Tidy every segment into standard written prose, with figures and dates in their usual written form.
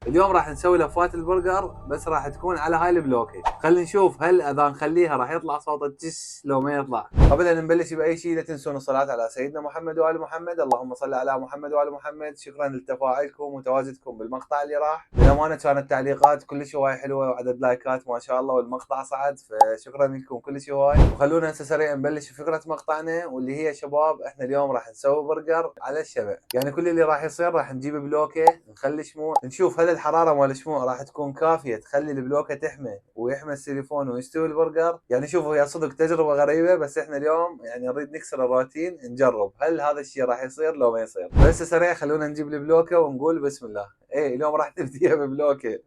اليوم راح نسوي لفات البرجر بس راح تكون على هاي البلوكة. خلينا نشوف هل اذا نخليها راح يطلع صوت التش لو ما يطلع. قبل ان نبلش باي شيء لا تنسون الصلاة على سيدنا محمد وال محمد. اللهم صل على محمد وال محمد. شكرا لتفاعلكم وتواجدكم بالمقطع اللي راح. للامانه كانت تعليقات كلش هواي حلوه وعدد لايكات ما شاء الله والمقطع صعد، فشكرا لكم كلش هواي. وخلونا هسه سريع نبلش فكره مقطعنا، واللي هي شباب احنا اليوم راح نسوي برجر على الشمع. يعني كل اللي راح يصير راح نجيب بلوكه نخلي شموع، نشوف هل الحراره مال الشموع راح تكون كافيه تخلي البلوكه تحمى ويحمى السيليفون ويستوي البرجر. يعني شوفوا هي صدق تجربه غريبه، بس احنا اليوم يعني نريد نكسر الروتين نجرب هل هذا الشيء راح يصير لو ما يصير. بس سريع خلونا نجيب البلوكه ونقول بسم الله. ايه اليوم راح تبديها ببلوكه.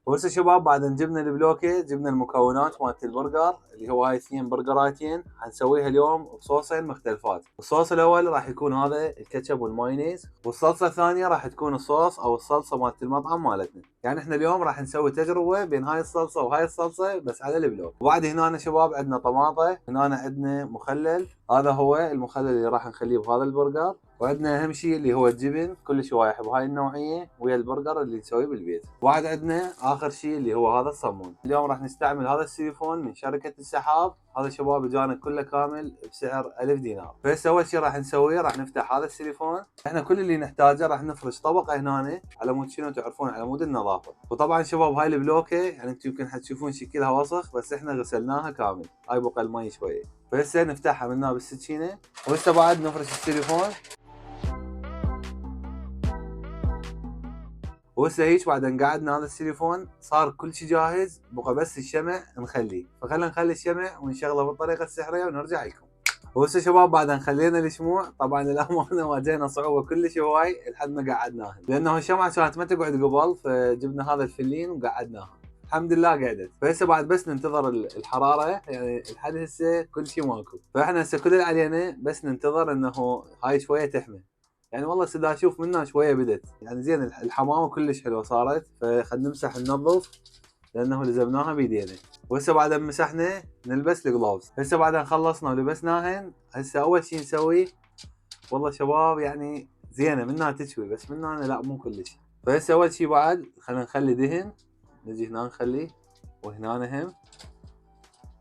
وهسه شباب بعد ان جبنا البلوكه جبنا المكونات مالت البرجر اللي هو هاي 2 برجراتين حنسويها اليوم بصوصين مختلفات. الصوص الاول راح يكون هذا الكاتشب والمايونيز، والصلصه الثانيه راح تكون الصوص او الصلصه مالت المطعم مالتنا. يعني احنا اليوم راح نسوي تجربه بين هاي الصلصه وهاي الصلصه بس على البلوك. وبعد هنا شباب عندنا طماطه، هنا عندنا مخلل، هذا هو المخلل اللي راح نخليه بهذا البرجر. وعندنا اهم شيء اللي هو الجبن كلش هواي يحب هاي النوعيه ويا البرجر اللي نسويه بالبيت. وبعد عندنا اخر شيء اللي هو هذا الصمون. اليوم راح نستعمل هذا السيليفون من شركه السحاب. هذا شباب اجانا كله كامل بسعر 1000 دينار. فهسه اول شيء راح نسويه راح نفتح هذا السيليفون. احنا كل اللي نحتاجه راح نفرش طبقه هنا على مود شنو تعرفون على مود النظافه. وطبعا شباب هاي البلوكه يعني انتم يمكن حتشوفون شكلها وسخ بس احنا غسلناها كامل، هاي بقى المي شويه. فهسه نفتحها منها بالسكينه. وهسه بعد نفرش السيليفون. وهسه هيك بعد ان قعدنا هذا السيليفون صار كل شيء جاهز، بقى بس الشمع نخليه. فخلينا نخلي الشمع ونشغله بالطريقه السحريه ونرجع لكم. وهسه شباب بعد ان خلينا الشموع طبعا للامانه واجهنا صعوبه كلش هواي لحد ما قعدناها، لانه الشمعه كانت ما تقعد قبل، فجبنا هذا الفلين وقعدناها. الحمد لله قعدت. فهسه بعد بس ننتظر الحراره، يعني لحد هسه كل شيء ماكو. فاحنا هسه كل اللي علينا بس ننتظر انه هاي شويه تحمي. يعني والله سدا اشوف منها شويه بدت يعني زين، الحمامه كلش حلوه صارت. فخلنا نمسح ننظف لانه لزمناها بيدينا. وهسه بعد ما مسحنا نلبس الجلوفز. هسه بعد ان خلصنا ولبسناهن هسه اول شيء نسوي، والله شباب يعني زينه منها تشوي بس منها أنا لا مو كلش. فهسه اول شيء بعد خلينا نخلي دهن، نجي هنا نخلي وهنا هم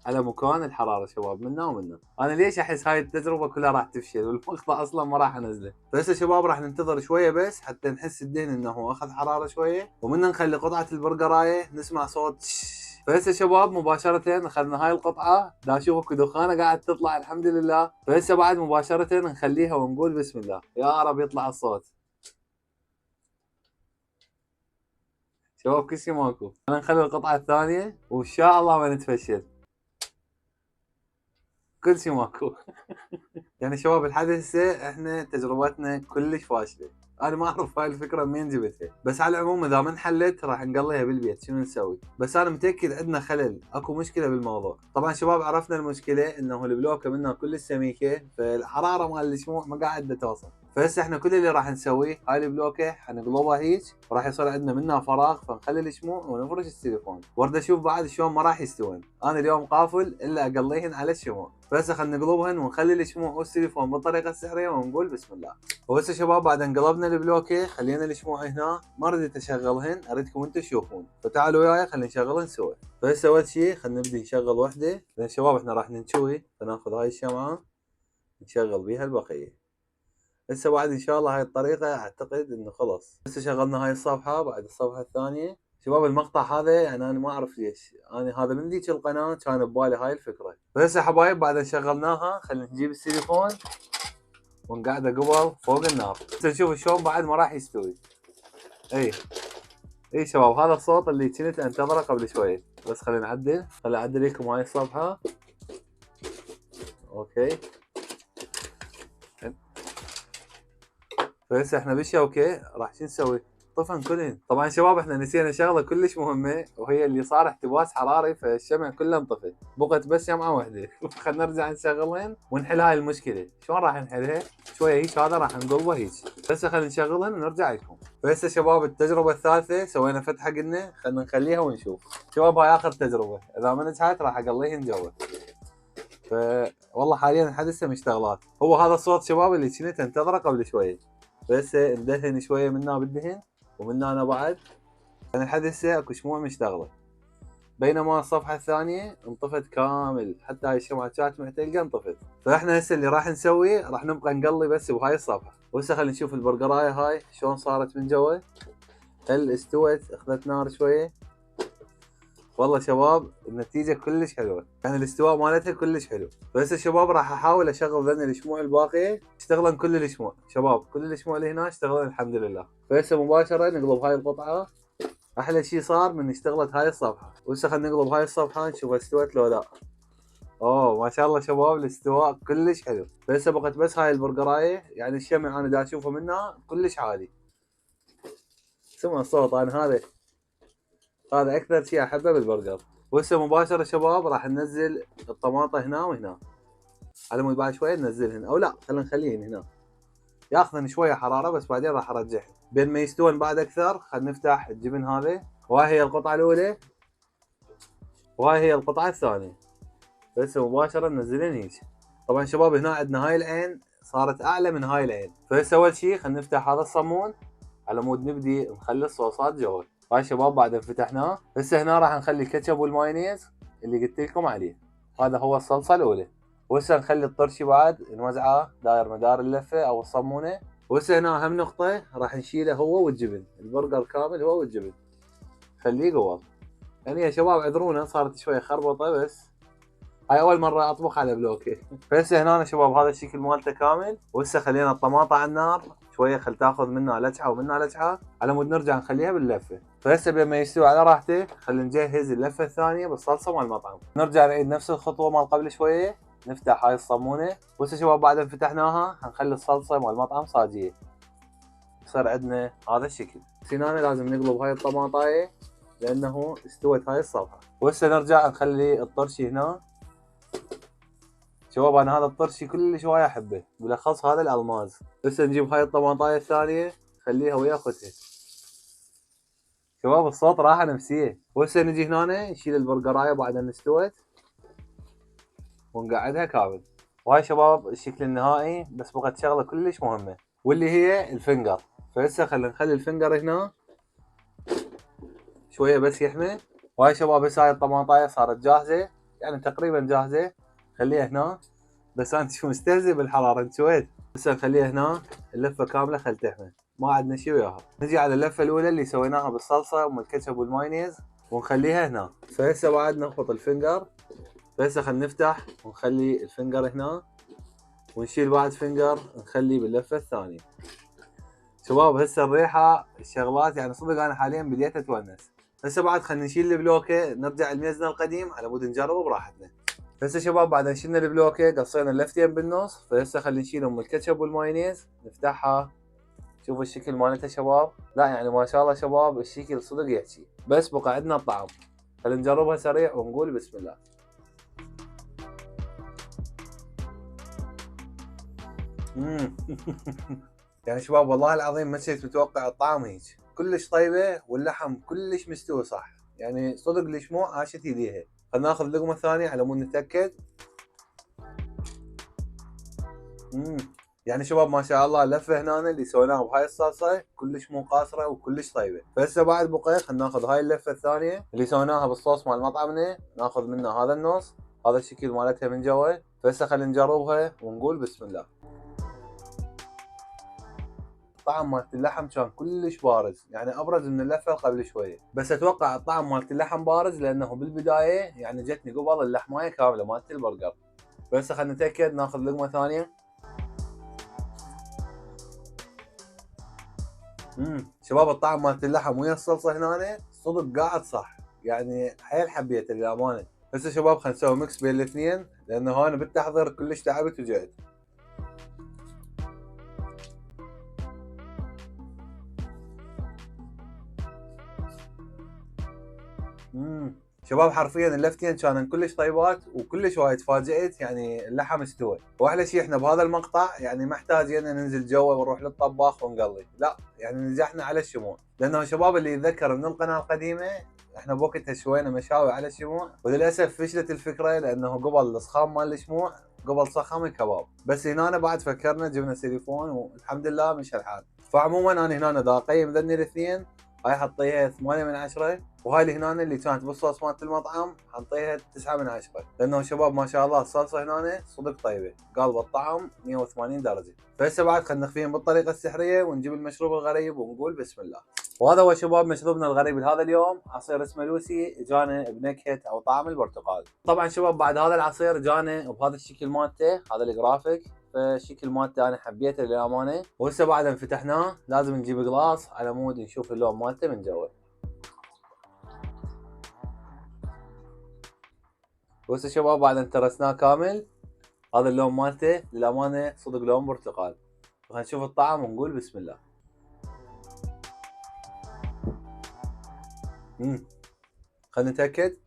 على مكان الحراره شباب منا ومنا. انا ليش احس هاي التجربه كلها راح تفشل والمقطع اصلا ما راح انزله. فهسه شباب راح ننتظر شويه بس حتى نحس الدهن انه اخذ حراره شويه، ومنا نخلي قطعه البرجرايه نسمع صوت فهسه شباب مباشره اخذنا هاي القطعه، دا اشوف اكو دخانه قاعد تطلع الحمد لله. فهسه بعد مباشره نخليها ونقول بسم الله يا رب يطلع الصوت. شباب كل شيء ماكو. خلينا نخلي القطعه الثانيه وان شاء الله ما نتفشل. كل شيء ماكو. يعني شباب لحد هسه احنا تجربتنا كلش فاشله. انا ما اعرف هاي الفكره منين جبتها، بس على العموم اذا ما انحلت راح نقضيها بالبيت. شنو نسوي؟ بس انا متاكد عندنا خلل، اكو مشكله بالموضوع. طبعا شباب عرفنا المشكله انه البلوكه منها كلش سميكه، فالحراره مال الشموع ما قاعده توصل. فهسه احنا كل اللي راح نسويه هاي البلوكه حنقلبها هيك وراح يصير عندنا منها فراغ، فنخلي الشموع ونفرش السيليفون. ورد اشوف بعد شلون ما راح يستوون. انا اليوم قافل الا اقليهن على الشموع. فهسه خلينا نقلبهن ونخلي الشموع والسيليفون بالطريقه السحريه ونقول بسم الله. وهسه شباب بعد ان قلبنا البلوكه خلينا الشموع هنا، ما رديت اشغلهن اريدكم انتم تشوفون، فتعالوا وياي خلينا نشغلهن سوا. فهسه اول شيء خلينا نبدا نشغل وحده، لان شباب احنا راح ننشوي فناخذ هاي الشمعه نشغل بيها البقيه. هسه بعد ان شاء الله هاي الطريقه اعتقد انه خلص. هسه شغلنا هاي الصفحه، بعد الصفحه الثانيه شباب المقطع هذا يعني انا ما اعرف ليش انا هذا من ذيك القناه كان ببالي هاي الفكره. فهسه حبايب بعد ان شغلناها خلينا نجيب السيليفون ونقعده قبل فوق النار. هسه نشوف شلون بعد ما راح يستوي. اي شباب هذا الصوت اللي كنت انتظره قبل شويه. بس خلينا نعدل، خليني اعدل لكم هاي الصفحه. اوكي. فهسه احنا بالشوكه راح شو نسوي؟ طفن كلهن. طبعا شباب احنا نسينا شغله كلش مهمه، وهي اللي صار احتباس حراري فالشمع كله انطفى، بقت بس شمعه واحده. خلينا نرجع نشغلهن ونحل هاي المشكله. شلون راح نحلها؟ شويه هيك هذا راح نقلبه هيك. هسه خلينا نشغلهن ونرجع لكم. فهسه شباب التجربه الثالثه سوينا فتحه قلنا خلينا نخليها ونشوف. شباب هاي اخر تجربه، اذا ما نجحت راح اقليهن جوا. ف والله حاليا لحد هسه مشتغلات. هو هذا الصوت شباب اللي كنت انتظره قبل شويه. بس ندهن شويه منا بالدهن ومنا انا بعد يعني لحد هسه اكو شموع مشتغله، بينما الصفحه الثانيه انطفت كامل، حتى هاي الشمعه كانت معتلقه انطفت. فاحنا هسه اللي راح نسويه راح نبقى نقلي بس بهاي الصفحه. وهسه خلينا نشوف البرجرايه هاي شلون صارت من جوا، هل استوت اخذت نار شويه. والله شباب النتيجه كلش حلوه، يعني الاستواء مالتها كلش حلو. فهسه شباب راح احاول اشغل ذني الشموع الباقيه، اشتغلن كل الشموع شباب، كل الشموع اللي هنا اشتغلن الحمد لله. فهسه مباشره نقلب هاي القطعه. احلى شيء صار من اشتغلت هاي الصفحه. وهسه خلينا نقلب هاي الصفحه نشوف استوت لو لا. اوه ما شاء الله شباب الاستواء كلش حلو. فهسه بقت بس هاي البرجرايه، يعني الشمع انا دا اشوفه منها كلش عالي. سمع الصوت انا هذا اكثر شيء احبه بالبرجر. وهسه مباشره شباب راح ننزل الطماطه هنا وهنا، على مود بعد شويه ننزلهن، او لا خلينا نخليهن هنا ياخذن شويه حراره، بس بعدين راح ارجعهن بين ما يستوون بعد اكثر. خلينا نفتح الجبن هذا، وهاي هي القطعه الاولى وهاي هي القطعه الثانيه. فهسه مباشره ننزلهن هيك. طبعا شباب هنا عندنا هاي العين صارت اعلى من هاي العين. فهسه اول شيء خلينا نفتح هذا الصمون على مود نبدي نخلي الصوصات جوا. هاي شباب بعد ما فتحناه هسه هنا راح نخلي الكاتشب والمايونيز اللي قلت لكم عليه، هذا هو الصلصه الاولى. وهسه نخلي الطرشي بعد نوزعه داير مدار اللفه او الصمونه. وهسه هنا اهم نقطه راح نشيله هو والجبن، البرجر كامل هو والجبن خليه جوا. يعني يا شباب اعذرونا صارت شويه خربطه، بس هاي اول مره اطبخ على بلوكي. فهسه هنا شباب هذا الشكل مالته كامل. وهسه خلينا الطماطه على النار شويه، خل تاخذ منها لسعه ومنها لسعه على مود نرجع نخليها باللفه. فهسه بما يستوي على راحته خلينا نجهز اللفه الثانيه بالصلصه مال المطعم. نرجع نعيد نفس الخطوه مال قبل شويه، نفتح هاي الصمونه. وهسه شباب بعد ما فتحناها حنخلي الصلصه مال المطعم صاجيه، يصير عندنا هذا الشكل. سنانه لازم نقلب هاي الطماطايه لانه استوت هاي الصفحه. وهسه نرجع نخلي الطرشي هنا. شباب انا هذا الطرشي كلش هواي احبه، بالاخص هذا الالماز. هسه نجيب هاي الطماطايه الثانيه خليها ويا اختها. شباب الصوت راحه نفسيه. وهسه نجي هنا نشيل البرجرايه بعد ان استوت ونقعدها كامل. وهاي شباب الشكل النهائي، بس بقت شغله كلش مهمه واللي هي الفنجر. فهسه خلينا نخلي الفنجر هنا شويه بس يحمى. وهاي شباب هسه هاي الطماطايه صارت جاهزه، يعني تقريبا جاهزه. خليها هنا، بس انت شو مستهزئ بالحراره انت وين. هسه نخليها هنا اللفه كامله خل تحمى، ما عندنا شيء وياها. نجي على اللفه الاولى اللي سويناها بالصلصه والكاتشب والمايونيز ونخليها هنا. فهسه بعد نخبط الفنجر. فهسه خلينا نفتح ونخلي الفنجر هنا، ونشيل بعد فنجر نخليه باللفه الثانيه. شباب هسه الريحه الشغلات يعني صدق انا حاليا بديت اتونس. هسه بعد خلينا نشيل البلوكه نرجع لميزنا القديم على مود نجربه براحتنا. هسه شباب بعد ما شلنا البلوكه قصينا اللفتين بالنص. فهسه خلينا نشيلهم الكاتشب والمايونيز نفتحها. شوفوا الشكل مالتها شباب، لا يعني ما شاء الله شباب الشكل صدق يحكي. بس بقى عندنا الطعم، خلينا نجربها سريع ونقول بسم الله. يعني شباب والله العظيم ما كنت متوقع الطعم هيك، كلش طيبه واللحم كلش مستوي صح، يعني صدق الشموع عاشت يديها. خلينا ناخذ لقمه ثانيه على مود نتاكد. يعني شباب ما شاء الله اللفه هنا اللي سويناها بهاي الصلصه كلش مو قاصره وكلش طيبه. فهسه بعد بقى خلينا ناخذ هاي اللفه الثانيه اللي سويناها بالصوص مال مطعمنا، ناخذ منها هذا النص، هذا الشكل مالتها من جوا. فهسه خلينا نجربها ونقول بسم الله. الطعم مالت اللحم كان كلش بارز، يعني ابرز من اللفه قبل شويه. بس اتوقع الطعم مالت اللحم بارز لانه بالبدايه يعني جتني قبل اللحمايه كامله مالت البرجر. بس خلينا نتاكد ناخذ لقمه ثانيه. شباب الطعم مالت اللحم ويا الصلصه هنا صدق قاعد صح، يعني حيل حبيته للامانه. هسه شباب خلينا نسوي ميكس بين الاثنين لانه انا بالتحضير كلش تعبت وجعت. شباب حرفيا اللفتين كانن كلش طيبات وكلش وايد تفاجئت، يعني اللحم استوى. واحلى شيء احنا بهذا المقطع يعني ما احتاجين ننزل جوا ونروح للطباخ ونقلي، لا يعني نجحنا على الشموع. لانه شباب اللي يتذكر من القناه القديمه احنا بوقتها شوينا مشاوي على الشموع، وللاسف فشلت الفكره لانه قبل الصخام مال الشموع قبل صخم الكباب. بس هنا أنا بعد فكرنا جبنا سيليفون والحمد لله مش الحال. فعموما انا هنا دا اقيم ذني الاثنين. هاي حطيها 8 من 10. وهاي اللي هنا اللي كانت بالصوص مالت المطعم حنطيها 9 من 10، لانه شباب ما شاء الله الصلصه هنا صدق طيبه، قالب الطعم 180 درجه. فهسه بعد خلينا نخفيهم بالطريقه السحريه ونجيب المشروب الغريب ونقول بسم الله. وهذا هو شباب مشروبنا الغريب لهذا اليوم، عصير اسمه لوسي، اجانا بنكهه او طعم البرتقال. طبعا شباب بعد هذا العصير جانا بهذا الشكل مالته، هذا الجرافيك، فالشكل مالته انا حبيته للامانه. وهسه بعد ما فتحناه لازم نجيب جلاس على مود نشوف اللون مالته من جوا. وهسه شباب بعد ان ترسناه كامل، هذا اللون مالته للامانه صدق لون برتقال. خلينا نشوف الطعم ونقول بسم الله. خلينا نتاكد.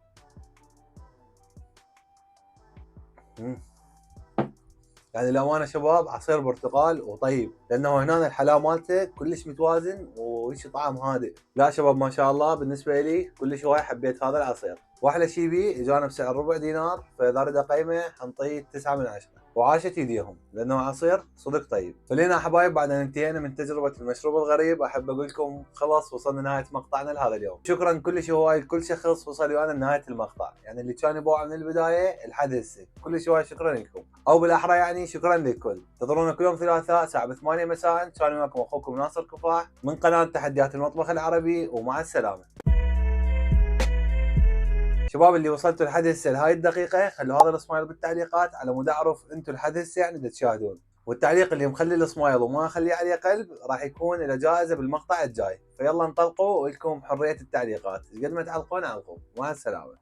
يعني للامانه شباب عصير برتقال وطيب، لانه هنا الحلاوه مالته كلش متوازن وهيك طعم هادئ. لا شباب ما شاء الله بالنسبه لي كلش هواي حبيت هذا العصير. واحلى شي بيه اجانا بسعر ربع دينار، فاذا اريد اقيمه حنطيه 9 من 10. وعاشت يديهم لانه عصير صدق طيب. فلينا حبايب بعد ان انتهينا من تجربه المشروب الغريب، احب اقول لكم خلاص وصلنا لنهايه مقطعنا لهذا اليوم. شكرا كلش هواي لكل شخص وصل ويانا لنهايه المقطع، يعني اللي كان يبوع من البدايه لحد هسه كلش هواي شكرا لكم، او بالاحرى يعني شكرا للكل. انتظرونا كل يوم ثلاثاء الساعه 8 مساء. كان وياكم اخوكم ناصر كفاح من قناه تحديات المطبخ العربي، ومع السلامه. شباب اللي وصلتوا لحد هسه لهاي الدقيقة خلوا هذا السمايل بالتعليقات على مود اعرف انتم لحد هسه يعني تشاهدون. والتعليق اللي مخلي السمايل وما اخليه عليه قلب راح يكون له جائزة بالمقطع الجاي، فيلا انطلقوا ولكم حرية التعليقات، قد ما تعلقون علقوا. مع السلامة.